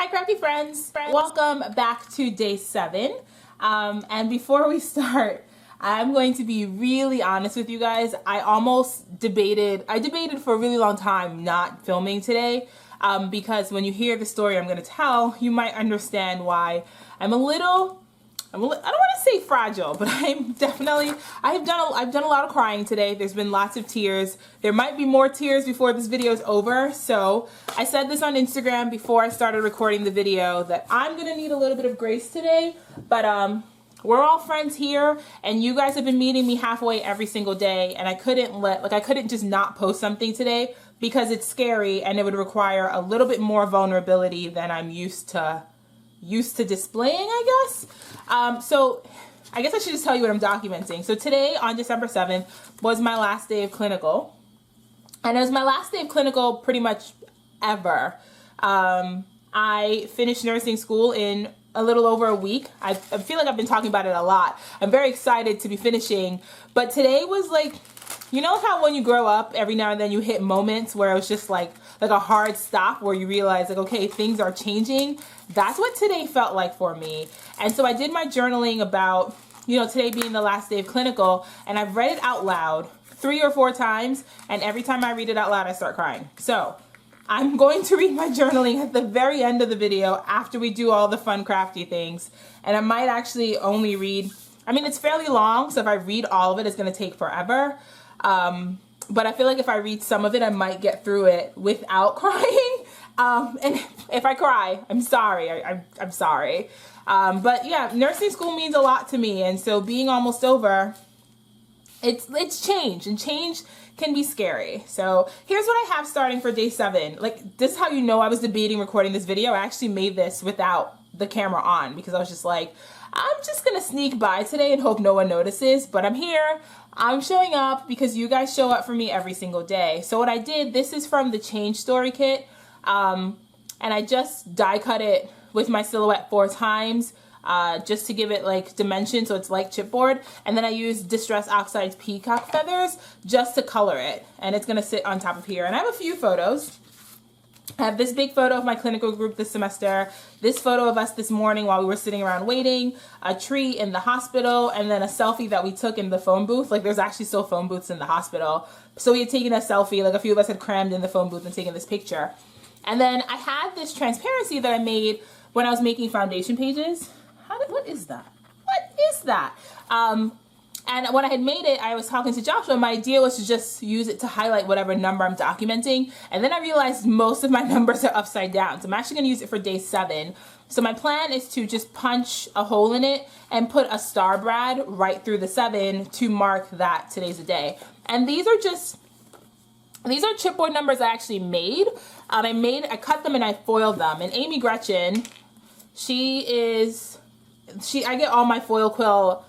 Hi crafty friends. Welcome back to day 7. And before we start, I'm going to be really honest with you guys. I debated for a really long time not filming today because when you hear the story I'm going to tell, you might understand why I don't want to say fragile, but I've done a lot of crying today. There's been lots of tears. There might be more tears before this video is over. So I said this on Instagram before I started recording the video that I'm gonna need a little bit of grace today, but we're all friends here and you guys have been meeting me halfway every single day, and I couldn't just not post something today because it's scary and it would require a little bit more vulnerability than I'm used to displaying, I guess. So I guess I should just tell you what I'm documenting. So today on December 7th was my last day of clinical, and it was my last day of clinical pretty much ever. I finished nursing school in a little over a week. I feel like I've been talking about it a lot. I'm very excited to be finishing, but today was like, you know how when you grow up, every now and then you hit moments where it was just like a hard stop where you realize like, okay, things are changing. That's what today felt like for me. And so I did my journaling about, today being the last day of clinical, and I've read it out loud 3 or 4 times, and every time I read it out loud, I start crying. So I'm going to read my journaling at the very end of the video after we do all the fun crafty things. And I might actually only read, it's fairly long, so if I read all of it, it's going to take forever. But I feel like if I read some of it, I might get through it without crying. And if I cry, I'm sorry. I'm sorry. But yeah, nursing school means a lot to me. And so being almost over, it's change, and change can be scary. So here's what I have starting for day 7. Like, this is how you know I was debating recording this video. I actually made this without the camera on because I was just like, I'm just gonna sneak by today and hope no one notices, but I'm here. I'm showing up because you guys show up for me every single day. So what I did, this is from the Change Story kit, and I just die cut it with my silhouette 4 times just to give it like dimension, so it's like chipboard. And then I used Distress Oxide's peacock feathers just to color it, and it's gonna sit on top of here. And I have a few photos. I have this big photo of my clinical group this semester, this photo of us this morning while we were sitting around waiting, a tree in the hospital, and then a selfie that we took in the phone booth. Like, there's actually still phone booths in the hospital. So we had taken a selfie, like a few of us had crammed in the phone booth and taken this picture. And then I had this transparency that I made when I was making foundation pages. What is that? What is that? And when I had made it, I was talking to Joshua. My idea was to just use it to highlight whatever number I'm documenting. And then I realized most of my numbers are upside down. So I'm actually going to use it for day 7. So my plan is to just punch a hole in it and put a star brad right through the 7 to mark that today's a day. And these are chipboard numbers I actually made. I cut them and I foiled them. And Amy Gretchen, I get all my foil quill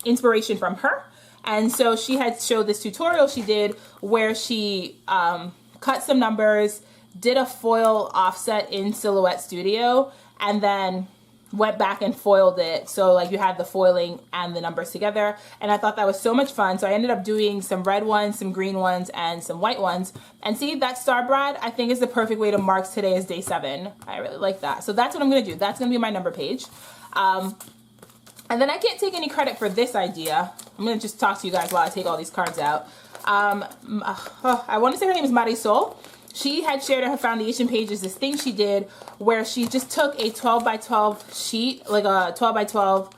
inspiration from her, and so she had showed this tutorial she did where she cut some numbers, did a foil offset in Silhouette Studio, and then went back and foiled it, so like you had the foiling and the numbers together. And I thought that was so much fun, so I ended up doing some red ones, some green ones, and some white ones. And see, that star brad I think is the perfect way to mark today as day 7. I really like that. So that's what I'm gonna do. That's gonna be my number page. And then I can't take any credit for this idea. I'm going to just talk to you guys while I take all these cards out. I want to say her name is Marisol. She had shared in her foundation pages this thing she did where she just took a 12 by 12 sheet, like a 12 by 12,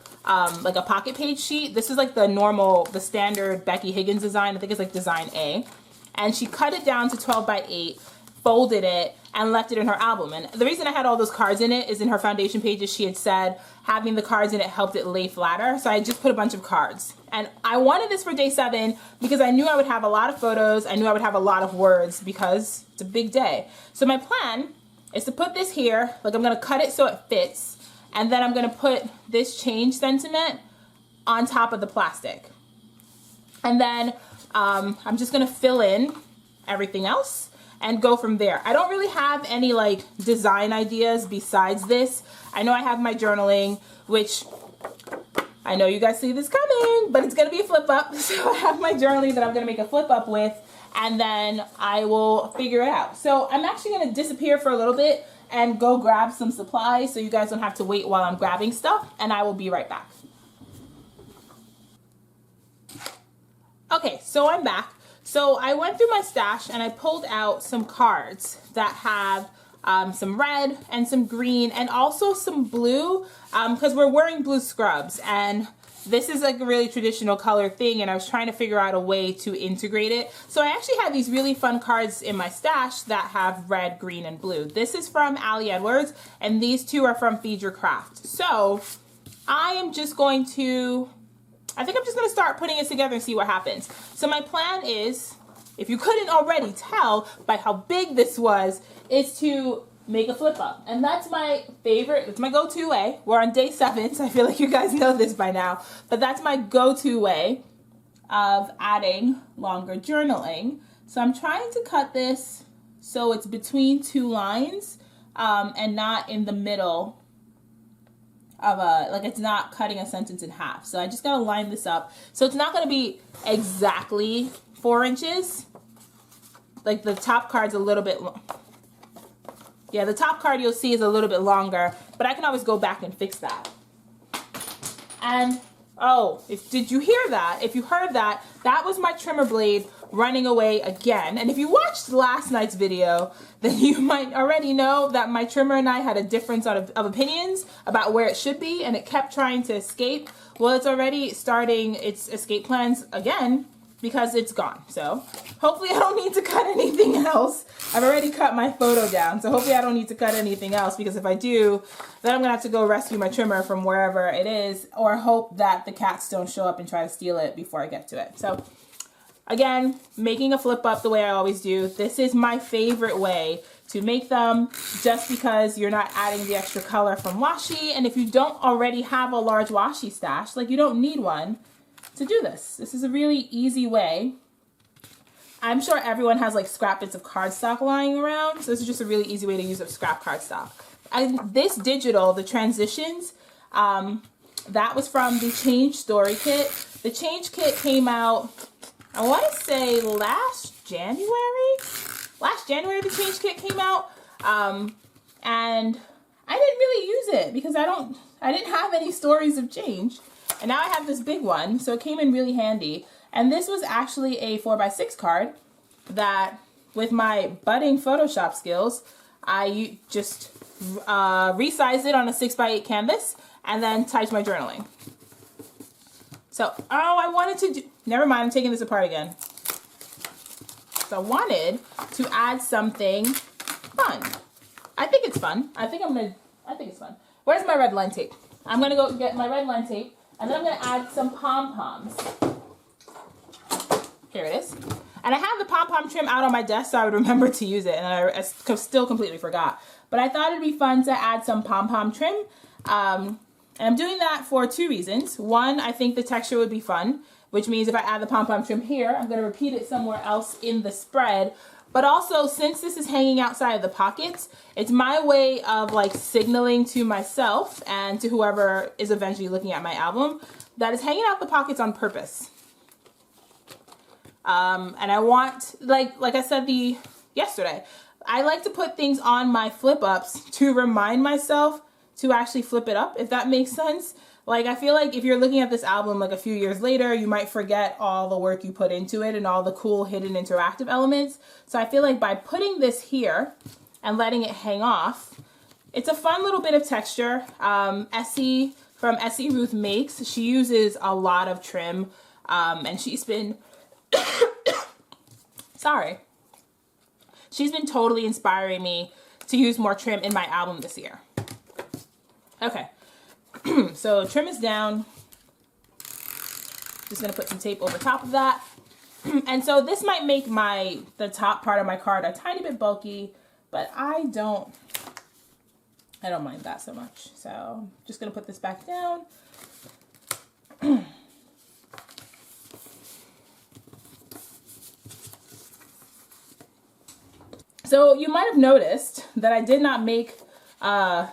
like a pocket page sheet. This is like the standard Becky Higgins design. I think it's like design A. And she cut it down to 12 by 8, folded it, and left it in her album. And the reason I had all those cards in it is in her foundation pages she had said having the cards in it helped it lay flatter, so I just put a bunch of cards. And I wanted this for day 7 because I knew I would have a lot of photos, I knew I would have a lot of words because it's a big day. So my plan is to put this here, like I'm gonna cut it so it fits, and then I'm gonna put this change sentiment on top of the plastic. And then I'm just gonna fill in everything else and go from there. I don't really have any like design ideas besides this. I know I have my journaling, which I know you guys see this coming, but it's gonna be a flip up. So I have my journaling that I'm gonna make a flip up with, and then I will figure it out. So I'm actually gonna disappear for a little bit and go grab some supplies so you guys don't have to wait while I'm grabbing stuff, and I will be right back. Okay, so I'm back. So I went through my stash and I pulled out some cards that have some red and some green and also some blue, because we're wearing blue scrubs, and this is like a really traditional color thing, and I was trying to figure out a way to integrate it. So I actually have these really fun cards in my stash that have red, green, and blue. This is from Ali Edwards, and these two are from Feed Your Craft. So I am just going to, I think I'm just gonna start putting it together and see what happens. So my plan is, if you couldn't already tell by how big this was, is to make a flip up. And that's my favorite, it's my go-to way. We're on day 7, so I feel like you guys know this by now, but that's my go-to way of adding longer journaling. So I'm trying to cut this so it's between 2 lines and not in the middle of like it's not cutting a sentence in half. So I just gotta line this up. So it's not gonna be exactly 4 inches. Like the top card's a little bit, yeah, the top card you'll see is a little bit longer, but I can always go back and fix that. And oh, did you hear that? If you heard that, that was my trimmer blade running away again. And if you watched last night's video, then you might already know that my trimmer and I had a difference of opinions about where it should be, and it kept trying to escape. Well, it's already starting its escape plans again because it's gone. So hopefully I don't need to cut anything else. I've already cut my photo down, so hopefully I don't need to cut anything else, because if I do, then I'm gonna have to go rescue my trimmer from wherever it is, or hope that the cats don't show up and try to steal it before I get to it. So again, making a flip up the way I always do. This is my favorite way to make them, just because you're not adding the extra color from washi, and if you don't already have a large washi stash, like you don't need one to do this. This is a really easy way. I'm sure everyone has like scrap bits of cardstock lying around, so this is just a really easy way to use up scrap cardstock. And this digital, the transitions, that was from the Change Story Kit. The Change Kit came out, I want to say last January. Last January the Change Kit came out, and I didn't really use it because I didn't have any stories of change. And now I have this big one, so it came in really handy. And this was actually a 4x6 card that, with my budding Photoshop skills, I just resized it on a 6x8 canvas and then typed my journaling. So, oh, I wanted to do, never mind, I'm taking this apart again. So I wanted to add something fun. I think it's fun. I think it's fun. Where's my red line tape? I'm gonna go get my red line tape, and then I'm gonna add some pom-poms. Here it is. And I have the pom-pom trim out on my desk so I would remember to use it, and I still completely forgot. But I thought it'd be fun to add some pom-pom trim. And I'm doing that for 2 reasons. One, I think the texture would be fun, which means if I add the pom-pom trim here, I'm gonna repeat it somewhere else in the spread. But also, since this is hanging outside of the pockets, it's my way of like signaling to myself and to whoever is eventually looking at my album that it's hanging out the pockets on purpose. And I want, like I said yesterday, I like to put things on my flip ups to remind myself to actually flip it up, if that makes sense. Like, I feel like if you're looking at this album like a few years later, you might forget all the work you put into it and all the cool hidden interactive elements. So I feel like by putting this here and letting it hang off, it's a fun little bit of texture. Essie from Essie Ruth Makes, she uses a lot of trim, and she's been, sorry. She's been totally inspiring me to use more trim in my album this year. Okay. So trim is down. Just gonna put some tape over top of that. And so this might make the top part of my card a tiny bit bulky, but I don't mind that so much. So I'm just gonna put this back down. So you might have noticed that I did not make a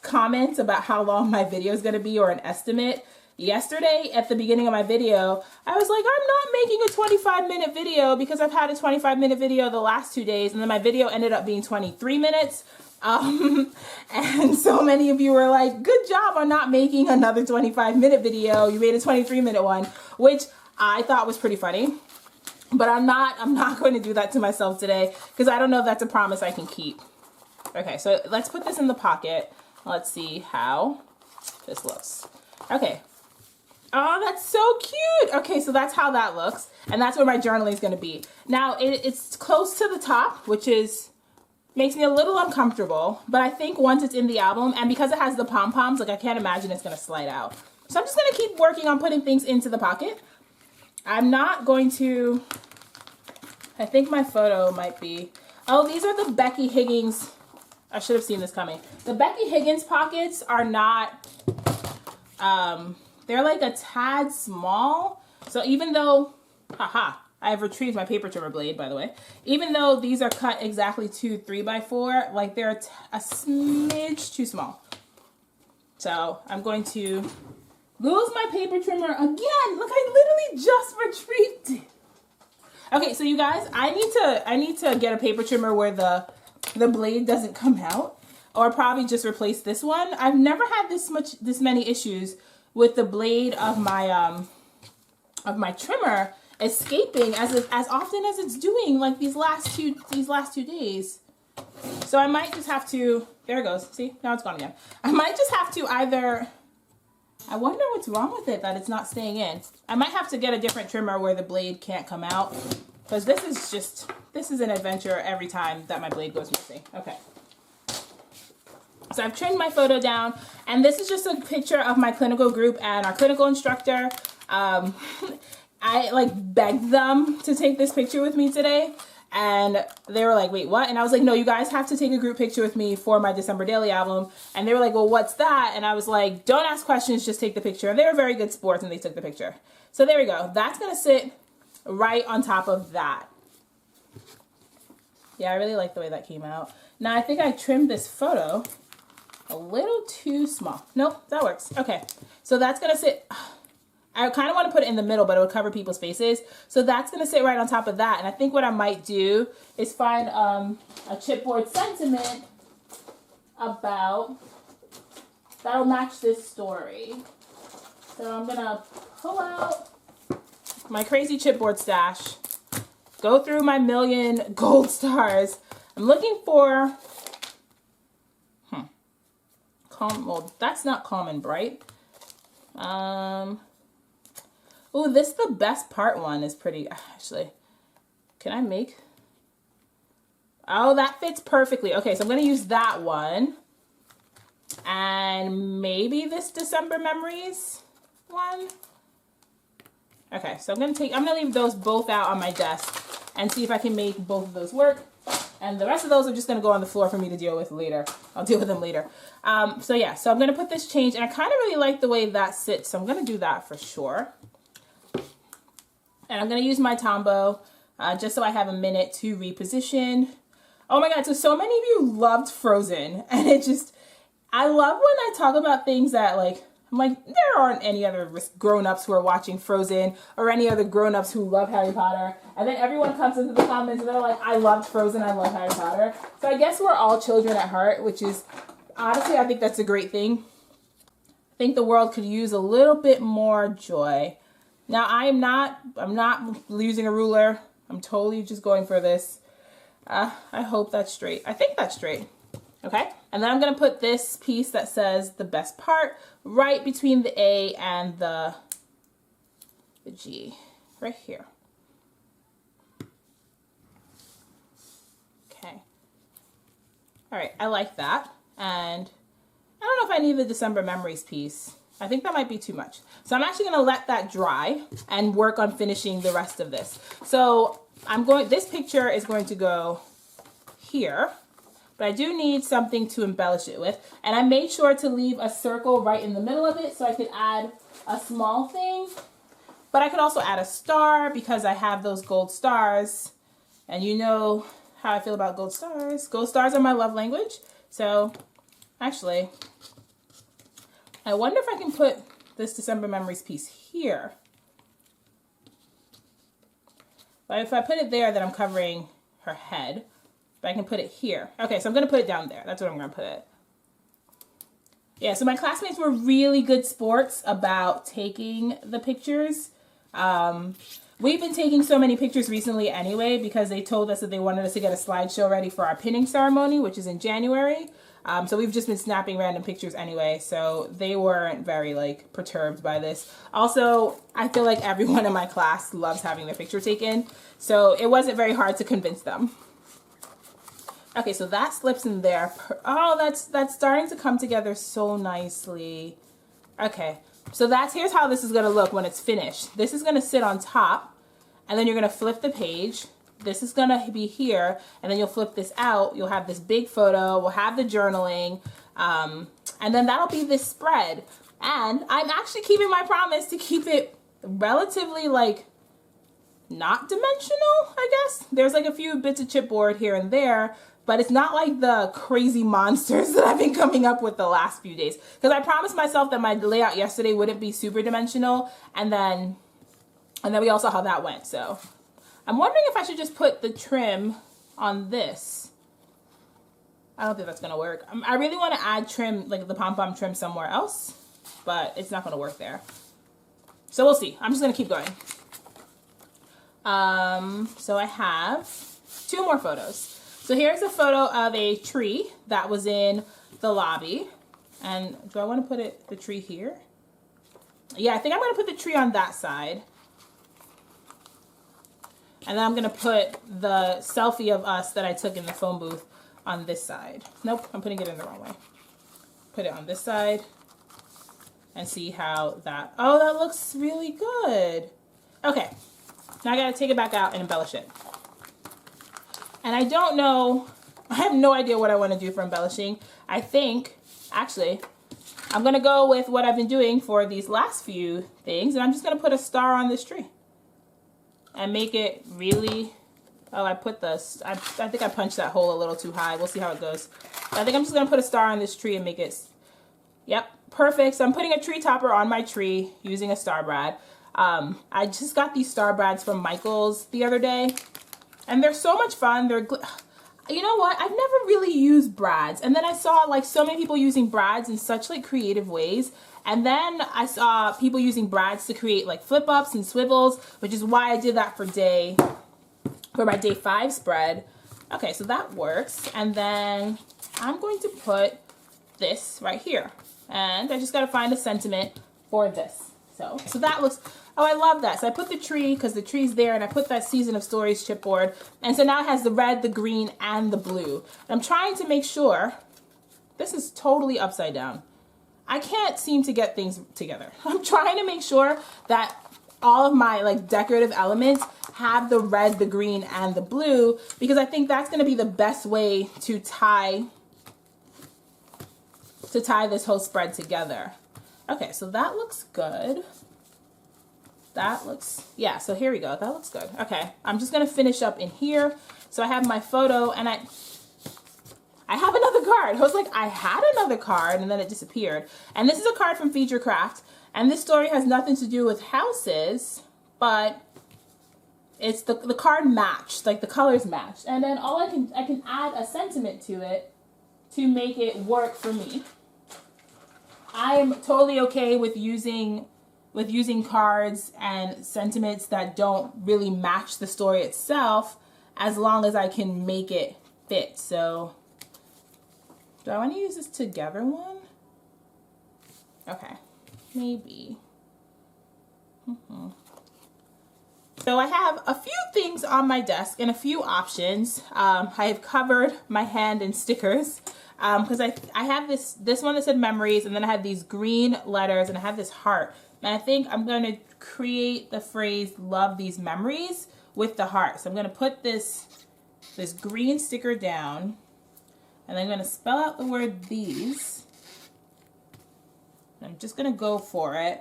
comment about how long my video is going to be, or an estimate. Yesterday at the beginning of my video, I was like, I'm not making a 25-minute video because I've had a 25-minute video the last 2 days, and then my video ended up being 23 minutes. And so many of you were like, good job on not making another 25-minute video. You made a 23-minute one, which I thought was pretty funny. But I'm not going to do that to myself today because I don't know if that's a promise I can keep. Okay, so let's put this in the pocket. Let's see how this looks. Okay. Oh, that's so cute. Okay, so that's how that looks. And that's where my journaling is going to be. Now, it's close to the top, which makes me a little uncomfortable. But I think once it's in the album, and because it has the pom-poms, like I can't imagine it's going to slide out. So I'm just going to keep working on putting things into the pocket. I'm not going to, I think my photo might be, oh, these are the Becky Higgins. I should have seen this coming. The Becky Higgins pockets are not, they're like a tad small. So even though, haha, I have retrieved my paper trimmer blade, by the way. Even though these are cut exactly to 3x4, like they're a smidge too small. So I'm going to lose my paper trimmer again. Look, I literally just retrieved it. Okay, so you guys, I need to get a paper trimmer where the blade doesn't come out, or probably just replace this one. I've never had this many issues with the blade of my trimmer escaping as often as it's doing like these last two days. So I might just have to, there it goes. See, now it's gone again. I might just have to either, I wonder what's wrong with it that it's not staying in. I might have to get a different trimmer where the blade can't come out, because this is an adventure every time that my blade goes missing. Okay. So I've trimmed my photo down, and this is just a picture of my clinical group and our clinical instructor. I like begged them to take this picture with me today, and they were like, wait, what? And I was like, no, you guys have to take a group picture with me for my December daily album. And they were like, well, what's that? And I was like, don't ask questions, just take the picture. And they were very good sports, and they took the picture. So there we go. That's gonna sit right on top of that. Yeah, I really like the way that came out. Now I think I trimmed this photo a little too small. Nope, that works. Okay, so that's gonna sit, I kind of want to put it in the middle, but it would cover people's faces. So that's gonna sit right on top of that. And I think what I might do is find a chipboard sentiment about, that'll match this story. So I'm gonna pull out my crazy chipboard stash, go through my million gold stars. I'm looking for, calm, well, that's not calm and bright. Oh, this the best part one is pretty, actually, can I make, oh, that fits perfectly. Okay, so I'm going to use that one. And maybe this December Memories one. Okay, so I'm going to leave those both out on my desk and see if I can make both of those work. And the rest of those are just going to go on the floor for me to deal with later. I'll deal with them later. So yeah, so I'm going to put this change, and I kind of really like the way that sits, so I'm going to do that for sure. And I'm going to use my Tombow just so I have a minute to reposition. Oh my God, so many of you loved Frozen, and I love when I talk about things that, like, I'm like, there aren't any other grown-ups who are watching Frozen or any other grown-ups who love Harry Potter. And then everyone comes into the comments and they're like, I loved Frozen, I love Harry Potter. So I guess we're all children at heart, which is, honestly, I think that's a great thing. I think the world could use a little bit more joy. Now, I'm not using a ruler. I'm totally just going for this. I hope that's straight. I think that's straight. Okay, and then I'm going to put this piece that says the best part right between the A and the G, right here. Okay. All right, I like that. And I don't know if I need the December Memories piece. I think that might be too much. So I'm actually going to let that dry and work on finishing the rest of this. So this picture is going to go here. But I do need something to embellish it with. And I made sure to leave a circle right in the middle of it so I could add a small thing. But I could also add a star because I have those gold stars. And you know how I feel about gold stars. Gold stars are my love language. So actually, I wonder if I can put this December Memories piece here. But if I put it there, then I'm covering her head. I can put it here. Okay, so I'm going to put it down there. That's where I'm going to put it. Yeah, so my classmates were really good sports about taking the pictures. We've been taking so many pictures recently anyway because they told us that they wanted us to get a slideshow ready for our pinning ceremony, which is in January. So we've just been snapping random pictures anyway, so they weren't very like perturbed by this. Also, I feel like everyone in my class loves having their picture taken, so it wasn't very hard to convince them. Okay, so that slips in there. Oh, that's starting to come together so nicely. Okay, so here's how this is gonna look when it's finished. This is gonna sit on top, and then you're gonna flip the page. This is gonna be here, and then you'll flip this out. You'll have this big photo. We'll have the journaling, and then that'll be this spread. And I'm actually keeping my promise to keep it relatively like not dimensional, I guess. There's like a few bits of chipboard here and there, but it's not like the crazy monsters that I've been coming up with the last few days. Because I promised myself that my layout yesterday wouldn't be super dimensional, and then we all saw how that went. So I'm wondering if I should just put the trim on this. I don't think that's gonna work. I really want to add trim, like the pom-pom trim somewhere else, but it's not gonna work there. So we'll see. I'm just gonna keep going. So I have 2 more photos. So here's a photo of a tree that was in the lobby. And do I want to put the tree here? Yeah, I think I'm going to put the tree on that side. And then I'm going to put the selfie of us that I took in the phone booth on this side. Nope, I'm putting it in the wrong way. Put it on this side and see how that, oh, that looks really good. Okay, now I got to take it back out and embellish it. And I don't know, I have no idea what I want to do for embellishing. I think, actually, I'm going to go with what I've been doing for these last few things. And I'm just going to put a star on this tree. And make it really, oh, I put this, I think I punched that hole a little too high. We'll see how it goes. I think I'm just going to put a star on this tree and make it, yep, perfect. So I'm putting a tree topper on my tree using a star brad. I just got these star brads from Michael's the other day. And they're so much fun. They're, you know what? I've never really used brads. And then I saw like so many people using brads in such like creative ways. And then I saw people using brads to create like flip ups and swivels, which is why I did that for my day 5 spread. Okay, so that works. And then I'm going to put this right here. And I just got to find a sentiment for this. So that looks, oh, I love that. So I put the tree because the tree's there, and I put that Season of Stories chipboard. And so now it has the red, the green, and the blue. And I'm trying to make sure, this is totally upside down. I can't seem to get things together. I'm trying to make sure that all of my like decorative elements have the red, the green, and the blue, because I think that's going to be the best way to tie this whole spread together. Okay, so that looks good. That looks, yeah, so here we go. That looks good. Okay, I'm just going to finish up in here. So I have my photo, and I have another card. I was like, I had another card, and then it disappeared. And this is a card from Feature Craft, and this story has nothing to do with houses, but it's the card matched, like the colors matched. And then I can add a sentiment to it to make it work for me. I'm totally okay with using cards and sentiments that don't really match the story itself, as long as I can make it fit. So do I want to use this together one? Okay, maybe. So I have a few things on my desk and a few options. I have covered my hand in stickers. Because I have this one that said memories, and then I have these green letters, and I have this heart. And I think I'm going to create the phrase love these memories with the heart. So I'm going to put this green sticker down, and I'm going to spell out the word these. I'm just going to go for it.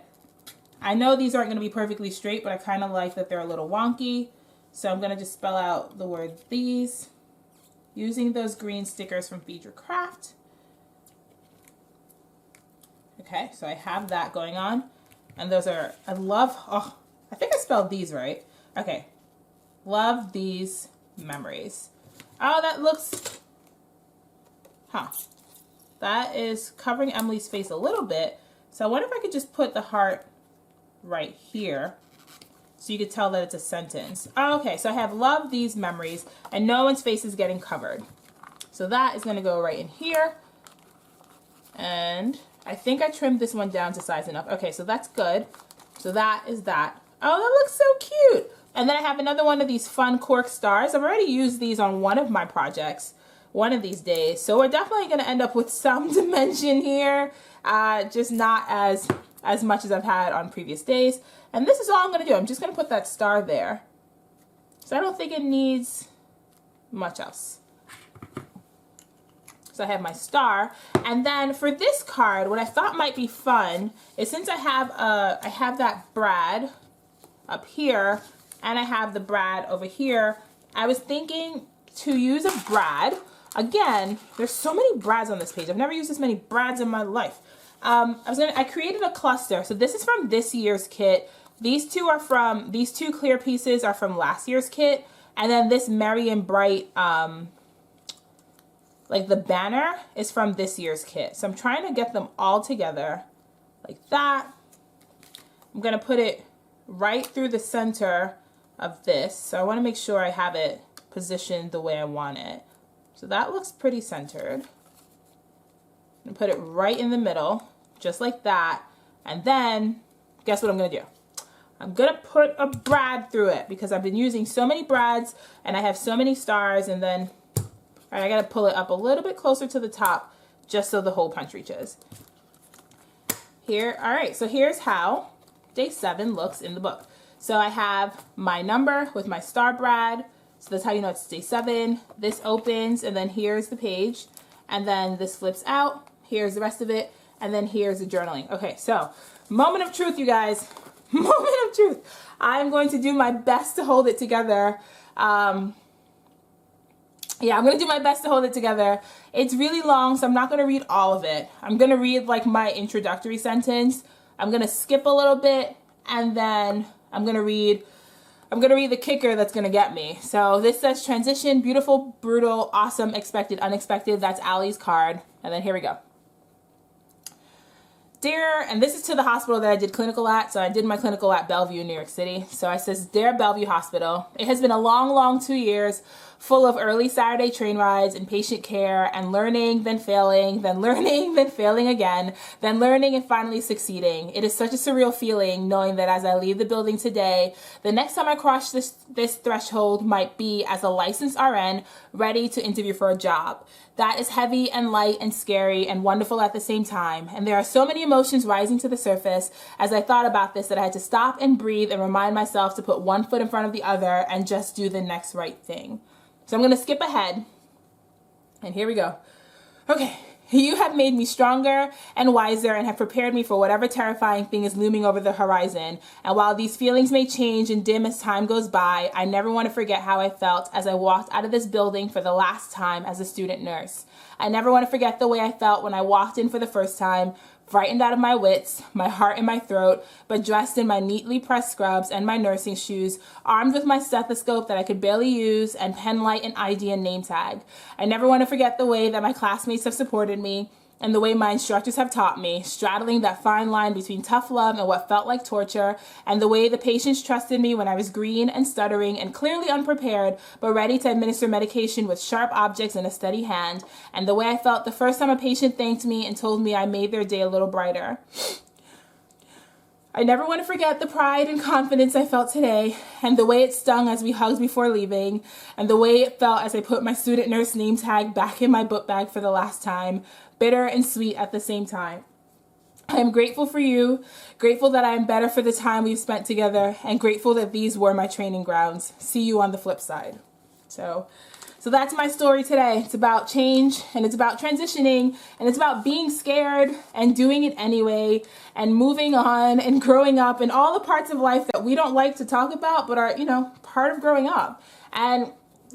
I know these aren't going to be perfectly straight, but I kind of like that they're a little wonky. So I'm going to just spell out the word these, using those green stickers from Feature Craft. Okay, so I have that going on. And those are, I love, oh, I think I spelled these right. Okay, love these memories. Oh, that looks, that is covering Emily's face a little bit. So I wonder if I could just put the heart right here so you could tell that it's a sentence. Oh, okay, so I have love these memories and no one's face is getting covered. So that is gonna go right in here. And I think I trimmed this one down to size enough. Okay, so that's good. So that is that. Oh, that looks so cute. And then I have another one of these fun cork stars. I've already used these on one of my projects one of these days. So we're definitely gonna end up with some dimension here, just not as much as I've had on previous days. And this is all I'm gonna do. I'm just gonna put that star there. So I don't think it needs much else. So I have my star. And then for this card, what I thought might be fun is since I have that brad up here and I have the brad over here, I was thinking to use a brad. Again, there's so many brads on this page. I've never used this many brads in my life. I created a cluster. So this is from this year's kit. These two clear pieces are from last year's kit. And then this Merry and Bright, like the banner is from this year's kit. So I'm trying to get them all together like that. I'm gonna put it right through the center of this. So I wanna make sure I have it positioned the way I want it. So that looks pretty centered. I'm gonna put it right in the middle, just like that. And then, guess what I'm gonna do? I'm gonna put a brad through it because I've been using so many brads and I have so many stars, and then, all right, I gotta pull it up a little bit closer to the top just so the hole punch reaches. Here, all right, so here's how day 7 looks in the book. So I have my number with my star brad. So that's how you know it's day 7. This opens, and then here's the page. And then this flips out. Here's the rest of it. And then here's the journaling. Okay, so moment of truth, you guys. Moment of truth. I'm going to do my best to hold it together. Yeah, I'm going to do my best to hold it together. It's really long, so I'm not going to read all of it. I'm going to read like my introductory sentence. I'm going to skip a little bit, and then I'm going to read the kicker that's going to get me. So this says transition, beautiful, brutal, awesome, expected, unexpected. That's Allie's card. And then here we go. Dear, and this is to the hospital that I did clinical at. So I did my clinical at Bellevue, New York City. So I says, Dear Bellevue Hospital, it has been a long, long 2 years full of early Saturday train rides and patient care and learning, then failing, then learning, then failing again, then learning and finally succeeding. It is such a surreal feeling knowing that as I leave the building today, the next time I cross this threshold might be as a licensed RN ready to interview for a job. That is heavy and light and scary and wonderful at the same time. And there are so many emotions rising to the surface as I thought about this that I had to stop and breathe and remind myself to put one foot in front of the other and just do the next right thing. So I'm going to skip ahead. And here we go. Okay. You have made me stronger and wiser and have prepared me for whatever terrifying thing is looming over the horizon. And while these feelings may change and dim as time goes by, I never want to forget how I felt as I walked out of this building for the last time as a student nurse. I never want to forget the way I felt when I walked in for the first time, frightened out of my wits, my heart in my throat, but dressed in my neatly pressed scrubs and my nursing shoes, armed with my stethoscope that I could barely use, and pen light and ID and name tag. I never want to forget the way that my classmates have supported me, and the way my instructors have taught me, straddling that fine line between tough love and what felt like torture, and the way the patients trusted me when I was green and stuttering and clearly unprepared, but ready to administer medication with sharp objects in a steady hand, and the way I felt the first time a patient thanked me and told me I made their day a little brighter. I never want to forget the pride and confidence I felt today, and the way it stung as we hugged before leaving, and the way it felt as I put my student nurse name tag back in my book bag for the last time, bitter and sweet at the same time. I am grateful for you, grateful that I am better for the time we've spent together, and grateful that these were my training grounds. See you on the flip side. So that's my story today. It's about change, and it's about transitioning, and it's about being scared and doing it anyway, and moving on and growing up, and all the parts of life that we don't like to talk about but are, part of growing up. And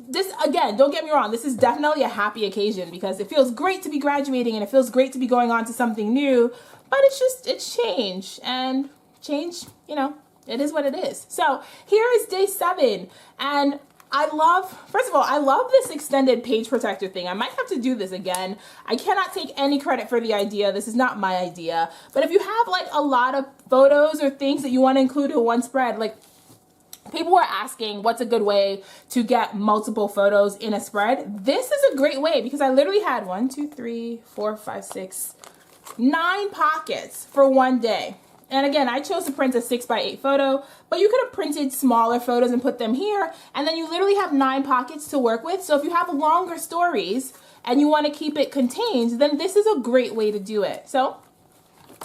this, again, don't get me wrong, this is definitely a happy occasion because it feels great to be graduating and it feels great to be going on to something new, but it's change, and change, it is what it is. So here is day 7, and First of all, I love this extended page protector thing. I might have to do this again. I cannot take any credit for the idea. This is not my idea. But if you have like a lot of photos or things that you want to include in one spread, like people were asking what's a good way to get multiple photos in a spread. This is a great way because I literally had 1, 2, 3, 4, 5, 6, 9 pockets for one day. And again, I chose to print a 6x8 photo, but you could have printed smaller photos and put them here, and then you literally have 9 pockets to work with. So if you have longer stories and you want to keep it contained, then this is a great way to do it. So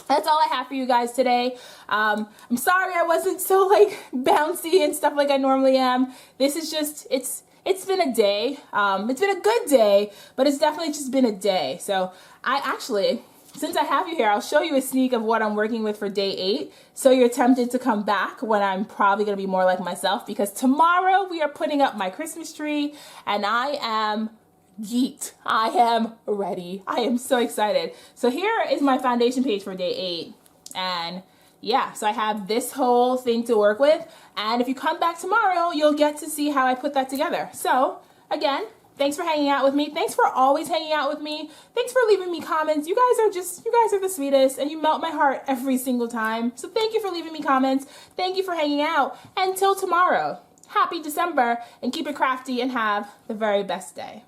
that's all I have for you guys today. I'm sorry I wasn't so like bouncy and stuff like I normally am. This is just, it's been a day. It's been a good day, but it's definitely just been a day. So since I have you here, I'll show you a sneak of what I'm working with for day 8. So you're tempted to come back when I'm probably going to be more like myself, because tomorrow we are putting up my Christmas tree and I am geeked. I am ready. I am so excited. So here is my foundation page for day 8. And yeah, so I have this whole thing to work with. And if you come back tomorrow, you'll get to see how I put that together. So again, thanks for hanging out with me. Thanks for always hanging out with me. Thanks for leaving me comments. You guys are the sweetest and you melt my heart every single time. So thank you for leaving me comments. Thank you for hanging out. Until tomorrow, happy December and keep it crafty and have the very best day.